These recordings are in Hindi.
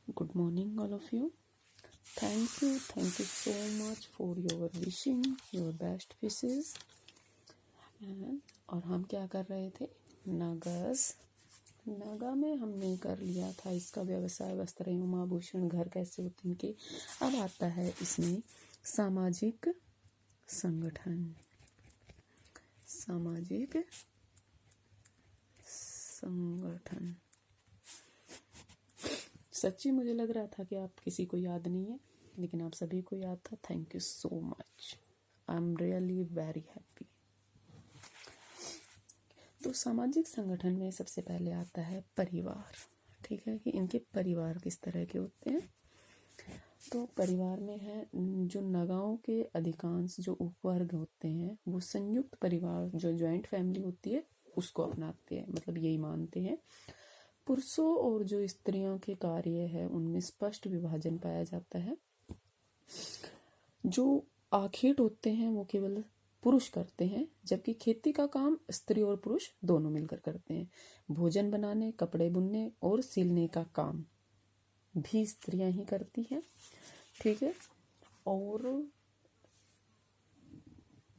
Good morning, all of you. Thank you so much for your wishing, your best wishes. और हम क्या कर रहे थे? नागा में हमने कर लिया था इसका व्यवसाय, वस्त्र एवं आभूषण, घर कैसे होते हैं इनके। अब आता है इसमें सामाजिक संगठन। सामाजिक संगठन। सच्ची मुझे लग रहा था कि आप किसी को याद नहीं है, लेकिन आप सभी को याद था। Thank you so much, I am really very happy. तो सामाजिक संगठन में सबसे पहले आता है परिवार। ठीक है, कि इनके परिवार किस तरह के होते हैं। तो परिवार में है जो नगाओं के अधिकांश जो उपवर्ग होते हैं वो संयुक्त परिवार, जो ज्वाइंट फैमिली होती है, उसको अपनाते हैं। मतलब यही मानते हैं। पुरुषों और जो स्त्रियों के कार्य है उनमें स्पष्ट विभाजन पाया जाता है। जो आखेट होते हैं वो केवल पुरुष करते हैं, जबकि खेती का काम स्त्री और पुरुष दोनों मिलकर करते हैं। भोजन बनाने, कपड़े बुनने और सिलने का काम भी स्त्रियां ही करती हैं। ठीक है। और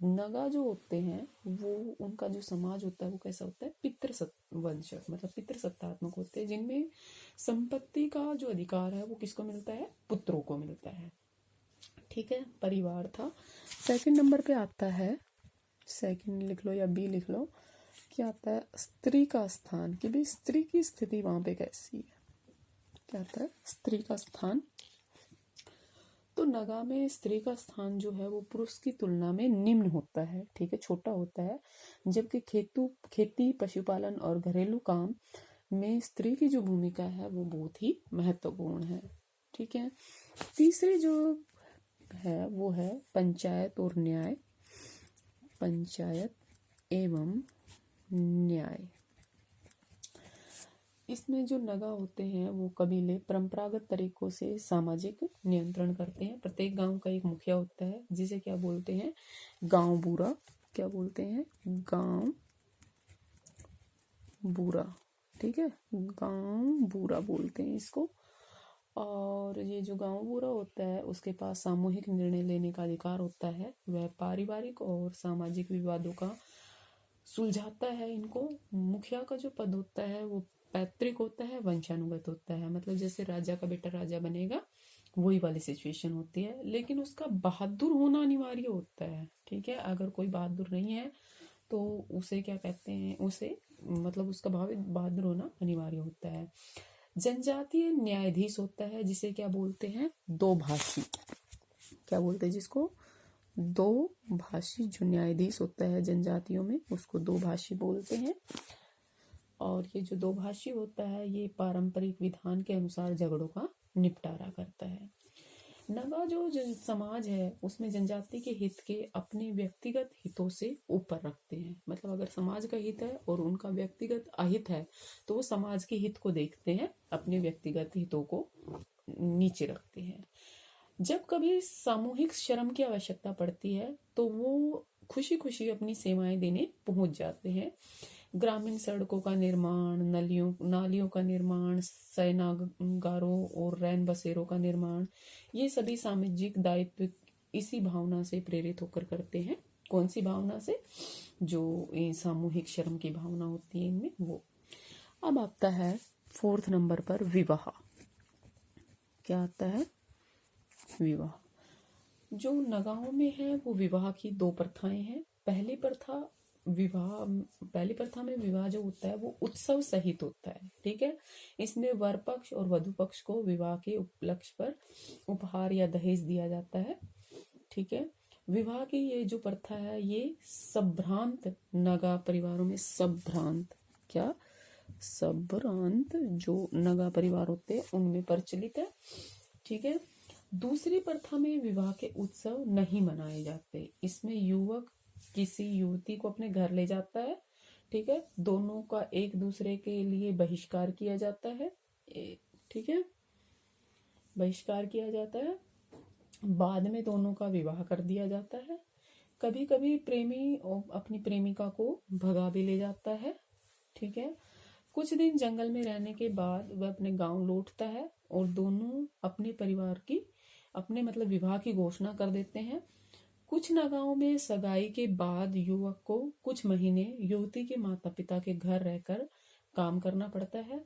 नगा जो होते हैं वो, उनका जो समाज होता है वो कैसा होता है? पितृवंश, मतलब पितृसत्तात्मक होते हैं, जिनमें संपत्ति का जो अधिकार है वो किसको मिलता है? पुत्रों को मिलता है। ठीक है, परिवार था। सेकंड नंबर पे आता है, सेकंड लिख लो या बी लिख लो, क्या आता है? स्त्री का स्थान। कि भाई स्त्री की स्थिति वहां पे कैसी है। क्या आता है? स्त्री का स्थान। तो नगा में स्त्री का स्थान जो है वो पुरुष की तुलना में निम्न होता है। ठीक है, छोटा होता है। जबकि खेती, पशुपालन और घरेलू काम में स्त्री की जो भूमिका है वो बहुत ही महत्वपूर्ण है। ठीक है। तीसरी जो है वो है पंचायत और न्याय। पंचायत एवं न्याय। इसमें जो नगा होते हैं वो कबीले परंपरागत तरीकों से सामाजिक नियंत्रण करते हैं। प्रत्येक गांव का एक मुखिया होता है, जिसे क्या बोलते हैं? गांव बूरा। क्या बोलते हैं? गांव बूरा। ठीक है, गांव बूरा बोलते हैं इसको। और ये जो गांव बूरा होता है उसके पास सामूहिक निर्णय लेने का अधिकार होता है। वह पारिवारिक और सामाजिक विवादों का सुलझाता है इनको। मुखिया का जो पद होता है वो पैतृक होता है, वंशानुगत होता है। मतलब जैसे राजा का बेटा राजा बनेगा, वही वाली सिचुएशन होती है। लेकिन उसका बहादुर होना अनिवार्य होता है। ठीक है, अगर कोई बहादुर नहीं है तो उसे क्या कहते हैं? उसे मतलब उसका बहादुर होना अनिवार्य होता है। जनजातीय न्यायाधीश होता है, जिसे क्या बोलते हैं? दो भाषी। क्या बोलते हैं जिसको? दो भाषी। जो न्यायाधीश होता है जनजातियों में उसको दो भाषी बोलते हैं। और ये जो दो भाषी होता है ये पारंपरिक विधान के अनुसार झगड़ों का निपटारा करता है। नगा जो समाज है उसमें जनजाति के हित के अपने व्यक्तिगत हितों से ऊपर रखते हैं। मतलब अगर समाज का हित है और उनका व्यक्तिगत अहित है तो वो समाज के हित को देखते हैं, अपने व्यक्तिगत हितों को नीचे रखते हैं। जब कभी सामूहिक श्रम की आवश्यकता पड़ती है तो वो खुशी खुशी अपनी सेवाएं देने पहुंच जाते हैं। ग्रामीण सड़कों का निर्माण, नालियों का निर्माण, शयनागारों और रैन बसेरों का निर्माण, ये सभी सामाजिक दायित्व इसी भावना से प्रेरित होकर करते हैं। कौन सी भावना से? जो सामूहिक श्रम की भावना होती है इनमें, वो। अब आता है फोर्थ नंबर पर विवाह। क्या आता है? विवाह। जो नगाओं में है वो विवाह की दो प्रथाएं हैं। पहली प्रथा में विवाह जो होता है वो उत्सव सहित होता है। ठीक है, इसमें वर पक्ष और वधु पक्ष को विवाह के उपलक्ष्य पर उपहार या दहेज दिया जाता है। ठीक है, विवाह की ये जो प्रथा है ये संभ्रांत नगा परिवारों में, संभ्रांत जो नगा परिवार होते हैं उनमें प्रचलित है। ठीक है। दूसरी प्रथा में विवाह के उत्सव नहीं मनाए जाते। इसमें युवक किसी युवती को अपने घर ले जाता है। ठीक है, दोनों का एक दूसरे के लिए बहिष्कार किया जाता है। ठीक है, बहिष्कार किया जाता है। बाद में दोनों का विवाह कर दिया जाता है। कभी कभी प्रेमी अपनी प्रेमिका को भगा भी ले जाता है। ठीक है, कुछ दिन जंगल में रहने के बाद वह अपने गांव लौटता है और दोनों अपने परिवार की अपने मतलब विवाह की घोषणा कर देते हैं। कुछ नगाओं में सगाई के बाद युवक को कुछ महीने युवती के माता पिता के घर रहकर काम करना पड़ता है।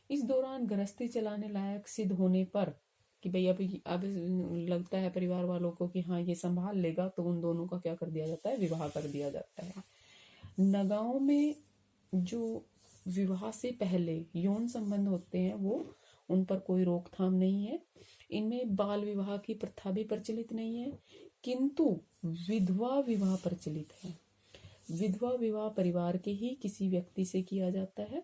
इस दौरान गृहस्थी चलाने लायक सिद्ध होने पर कि भाई अब लगता है परिवार वालों को कि हाँ ये संभाल लेगा, तो उन दोनों का क्या कर दिया जाता है, विवाह कर दिया जाता है। नगाओं में जो विवाह से पहले यौन संबंध होते हैं वो उन पर कोई रोकथाम नहीं है। इनमें बाल विवाह की प्रथा भी प्रचलित नहीं है, किंतु विधवा विवाह प्रचलित है। विधवा विवाह परिवार के ही किसी व्यक्ति से किया जाता है।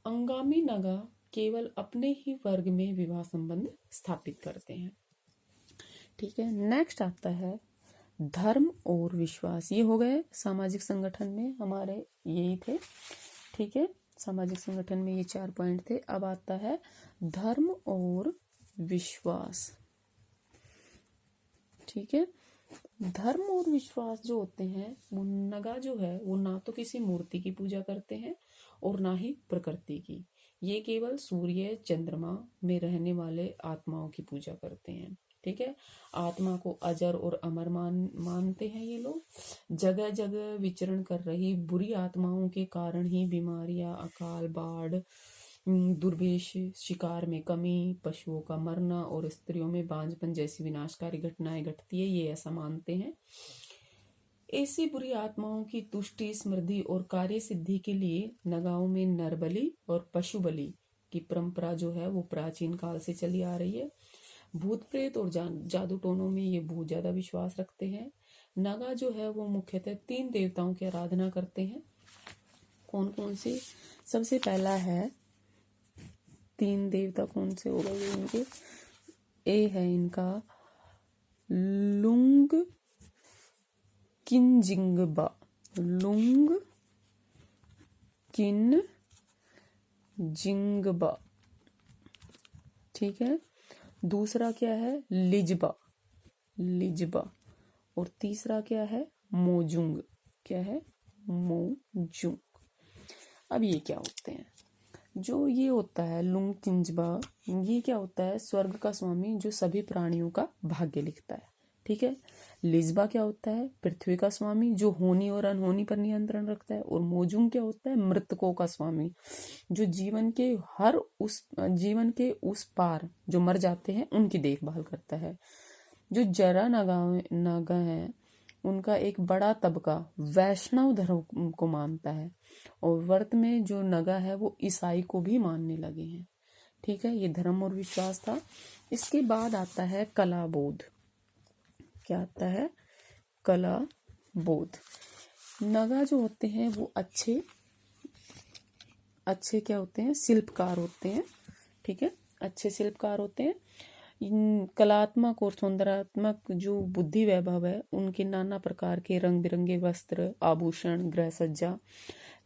अंगामी नगा केवल अपने ही वर्ग में विवाह संबंध स्थापित करते हैं। ठीक है, नेक्स्ट आता है धर्म और विश्वास। ये हो गए सामाजिक संगठन में हमारे यही थे। ठीक है, सामाजिक संगठन में ये 4 पॉइंट थे। अब आता है धर्म और विश्वास। ठीक है, धर्म और विश्वास जो होते हैं वो नगा जो है वो ना तो किसी मूर्ति की पूजा करते हैं और ना ही प्रकृति की। ये केवल सूर्य चंद्रमा में रहने वाले आत्माओं की पूजा करते हैं। ठीक है, आत्मा को अजर और अमर मानते हैं ये लोग। जगह जगह विचरण कर रही बुरी आत्माओं के कारण ही बीमारियां, अकाल, बाढ़, दुर्भिक्ष, शिकार में कमी, पशुओं का मरना और स्त्रियों में बांझपन जैसी विनाशकारी घटनाएं घटती है, ये ऐसा मानते हैं। ऐसी बुरी आत्माओं की तुष्टि, समृद्धि और कार्य सिद्धि के लिए नगाओं में नर बलि और पशु बलि की परंपरा जो है वो प्राचीन काल से चली आ रही है। भूत प्रेत और जादू टोनों में ये बहुत ज्यादा विश्वास रखते हैं। नगा जो है वो मुख्यतः 3 देवताओं की आराधना करते हैं। कौन कौन से? सबसे पहला है 3 देवता कौन से हो गए इनके? ए है इनका लुंग किंजिंगबा, लुंग किन जिंगबा। ठीक है, दूसरा क्या है? लिजबा, लिजबा। और तीसरा क्या है? मोजुंग। क्या है? मोजुंग। अब ये क्या होते हैं? जो ये होता है लुंग किंजबा, ये क्या होता है? स्वर्ग का स्वामी जो सभी प्राणियों का भाग्य लिखता है। ठीक है, लिजबा क्या होता है? पृथ्वी का स्वामी जो होनी और अनहोनी पर नियंत्रण रखता है। और मोजुंग क्या होता है? मृतकों का स्वामी जो जीवन के उस पार जो मर जाते हैं उनकी देखभाल करता है। जो जरा नागा है उनका एक बड़ा तबका वैष्णव धर्म को मानता है और वर्त में जो नगा है वो ईसाई को भी मानने लगे हैं। ठीक है, ये धर्म और विश्वास था। इसके बाद आता है कला बोध। क्या आता है? कला बोध। नगा जो होते हैं वो अच्छे क्या होते हैं? शिल्पकार होते हैं। ठीक है, अच्छे शिल्पकार होते हैं। कलात्मक और सौंदर्यात्मक जो बुद्धि वैभव है उनके नाना प्रकार के रंग बिरंगे वस्त्र, आभूषण, गृह सज्जा,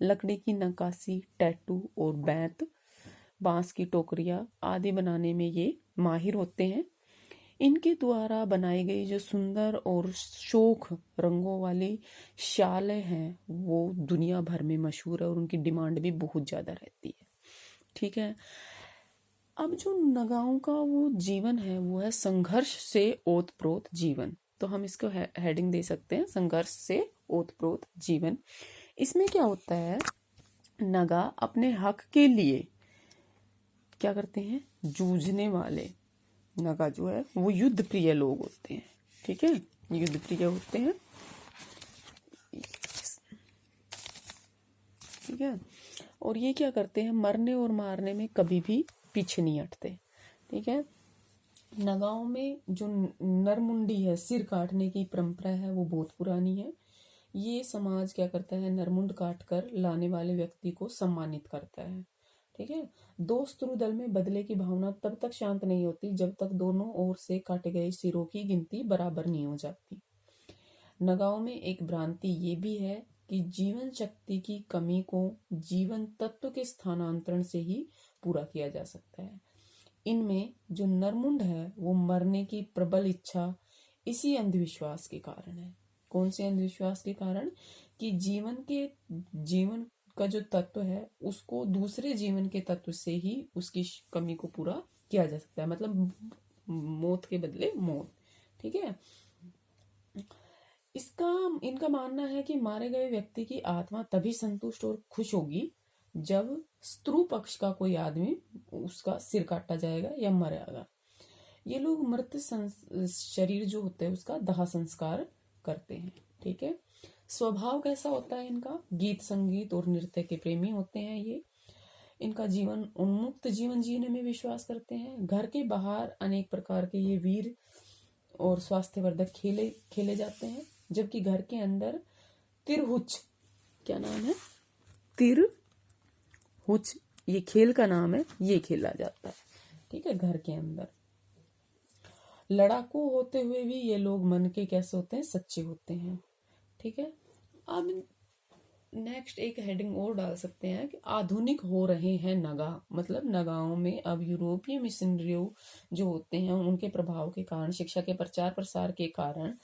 लकड़ी की नक्काशी, टैटू और बैंत, बांस की टोकरियां आदि बनाने में ये माहिर होते हैं। इनके द्वारा बनाई गई जो सुंदर और शोख रंगों वाली शालें हैं वो दुनिया भर में मशहूर है और उनकी डिमांड भी बहुत ज्यादा रहती है। ठीक है, अब जो नगाओं का वो जीवन है वो है संघर्ष से ओतप्रोत जीवन। तो हम इसको हेडिंग दे सकते हैं संघर्ष से ओतप्रोत जीवन। इसमें क्या होता है? नगा अपने हक के लिए क्या करते हैं? जूझने वाले नगा जो है वो युद्ध प्रिय लोग होते हैं। ठीक है, युद्ध प्रिय होते हैं। ठीक है, और ये क्या करते हैं? मरने और मारने में कभी भी पीछे नहीं हटते। ठीक है, नगाओं में जो नरमुंडी है, सिर काटने की परंपरा है वो बहुत पुरानी है। ये समाज क्या करता है? नरमुंड काट कर लाने वाले व्यक्ति को सम्मानित करता है। ठीक है, दोस्त दल में बदले की भावना तब तक शांत नहीं होती जब तक दोनों ओर से काटे गए सिरों की गिनती बराबर नहीं हो जाती। नगाओं में एक भ्रांति ये भी है कि जीवन शक्ति की कमी को जीवन तत्व के स्थानांतरण से ही पूरा किया जा सकता है। इनमें जो नरमुंड है वो मरने की प्रबल इच्छा इसी अंधविश्वास के कारण है। कौन से अंधविश्वास के कारण? कि जीवन का जो तत्व है उसको दूसरे जीवन के तत्व से ही उसकी कमी को पूरा किया जा सकता है, मतलब मौत के बदले मौत। ठीक है। इसका इनका मानना है कि मारे गए व्यक्ति की आत्मा तभी संतुष्ट और खुश होगी जब स्त्रु पक्ष का कोई आदमी उसका सिर काटा जाएगा या मरेगा। ये लोग मृत शरीर जो होते हैं उसका दाह संस्कार करते हैं। ठीक है। स्वभाव कैसा होता है इनका? गीत संगीत और नृत्य के प्रेमी होते हैं ये। इनका जीवन उन्मुक्त जीवन जीने में विश्वास करते हैं। घर के बाहर अनेक प्रकार के ये वीर और स्वास्थ्यवर्धक खेले खेले जाते हैं, जबकि घर के अंदर तिरहुच, क्या नाम है? तिरहुच, ये खेल का नाम है, ये खेला जाता है। ठीक है। घर के अंदर लड़ाकू होते हुए भी ये लोग मन के कैसे होते हैं? सच्चे होते हैं। ठीक है। अब नेक्स्ट एक हेडिंग और डाल सकते हैं कि आधुनिक हो रहे हैं नगा। मतलब नगाओं में अब यूरोपीय मिशनरियों जो होते हैं उनके प्रभाव के कारण, शिक्षा के प्रचार प्रसार के कारण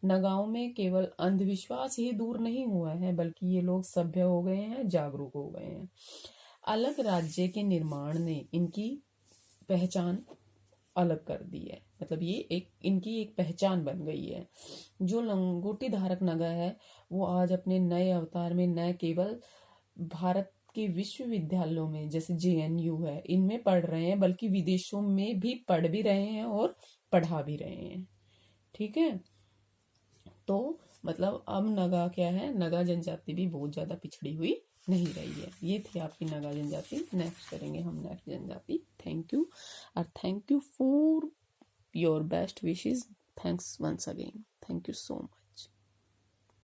नगाओं में केवल अंधविश्वास ही दूर नहीं हुआ है, बल्कि ये लोग सभ्य हो गए हैं, जागरूक हो गए हैं। अलग राज्य के निर्माण ने इनकी पहचान अलग कर दी है, मतलब ये एक इनकी एक पहचान बन गई है। जो लंगोटी धारक नगा है वो आज अपने नए अवतार में न केवल भारत के विश्वविद्यालयों में जैसे JNU है इनमें पढ़ रहे हैं, बल्कि विदेशों में भी पढ़ भी रहे हैं और पढ़ा भी रहे हैं। ठीक है। तो मतलब अब नगा क्या है? नगा जनजाति भी बहुत ज्यादा पिछड़ी हुई नहीं रही है। ये थी आपकी नगा जनजाति। नेक्स्ट करेंगे हम नेक्स्ट जनजाति। थैंक यू और thank you for your best wishes. Thanks once again. Thank you so much.